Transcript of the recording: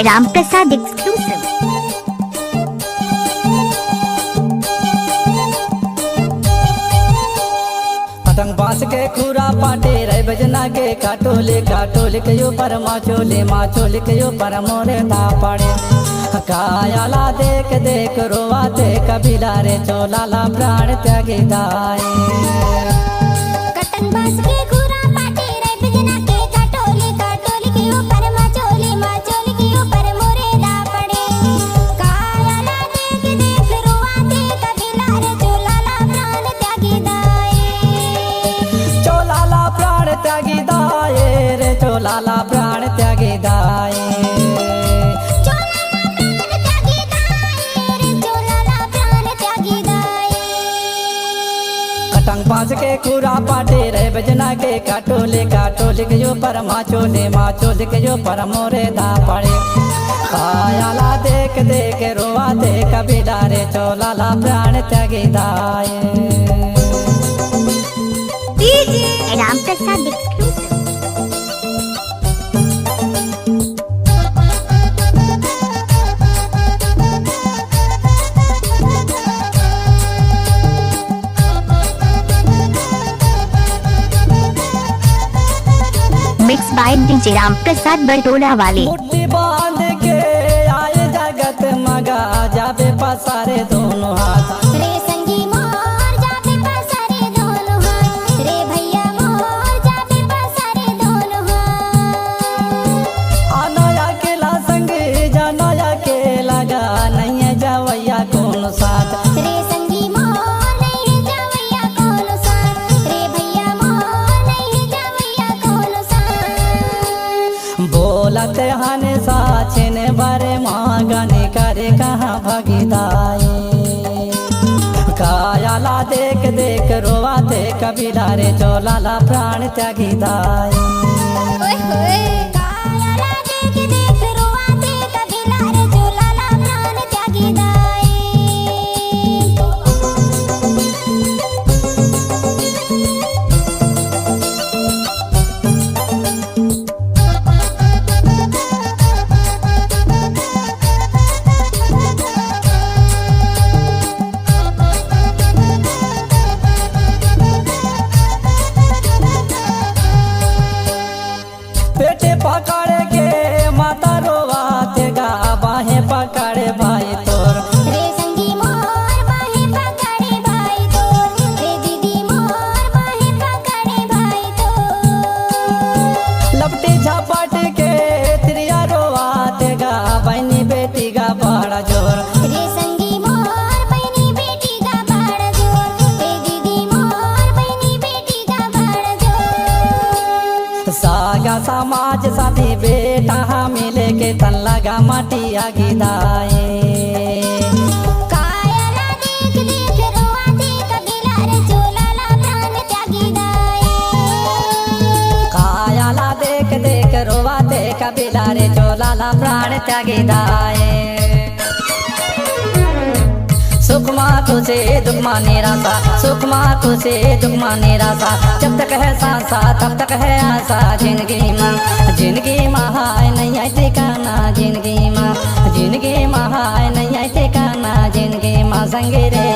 Ram Prasad exclusive. पतंग बांस के खूरा पाटे रे बजना के काटोले काटोले के यो पर माचोले के यो पर मोरे दा पड़े कायाला देख देख रोवाते कबीला रे चोलाला प्राण त्यागी दाए। पतंग बांस के खूरा पाटे रे बजना के काटोले काटोले के यो पर माचोले के यो पर मोरे दा पड़े कायाला देख देख रोवाते कबीला रे चोलाला प्राण त्यागी चोलाला प्राण त्यागी दाए रे चोलाला प्राण त्यागी दाए। पतंग बांस के खूरा पाटे रे बजना के काटोले काटोले के यो पर माचोले के यो पर मोरे दा पड़े कायाला देख देख रोवाते कबीला रे चोलाला प्राण त्यागी दाए। Ram Prasad exclusive. Mix by DJ Ram Prasad Batola वाले। मुट्ठी बांध के आए जगत मगा जाबे पसारे दोनों हाथ रे संगी मोर जाबे पसारे दोनों हाथ रे भैया मोर जाबे पसारे दोनों हाथ। आना अकेला संग जाना अकेला गा नहीं है जावैया कौन साथ रे संगी मोर नहीं जावैया कौन साथ रे भैया मोर नहीं जावैया कौन साथ। बोलते हने साचे ने बारे मांगने करे कहाँ भगिदाए कायाला देख देख रोवाते कबीला रे चोलाला प्राण त्यागी दाए। कायाला देख देख रोवाते कबीला रे चोलाला प्राण त्यागी दाए। पेटे पकड़ के माता रोवाते गा बाहें पकड़े भाई तोर रे संगी मोर बाहें पकड़े भाई तोर रे दीदी मोर बाहें पकड़े भाई तोर। लपटी झपट के त्रिया रोवाते गा बहनी बेटी गा बड़ा जोर रे संगी मोर बहनी बेटी का बड़ा जोर रे दीदी मोर बहनी बेटी का बड़ा जोर। सागा समाज साथी बेटा मिले के तन लगा माटी आगी दाए कायाला देख देख रोवाते कबीला रे चोलाला प्राण त्यागी दाए। कायाला देख देख रोवाते कबीला रे चोलाला प्राण त्यागी दाए। सुखमा खुशी दुखमा निराशा सुखमा खुशी दुखमा निराशा जब तक है सांसा तब तक है आशा जिंदगी माँ हाय नहीं है ठिकाना जिंदगी माँ हाय नहीं है ठिकाना जिंदगी माँ संगे रे।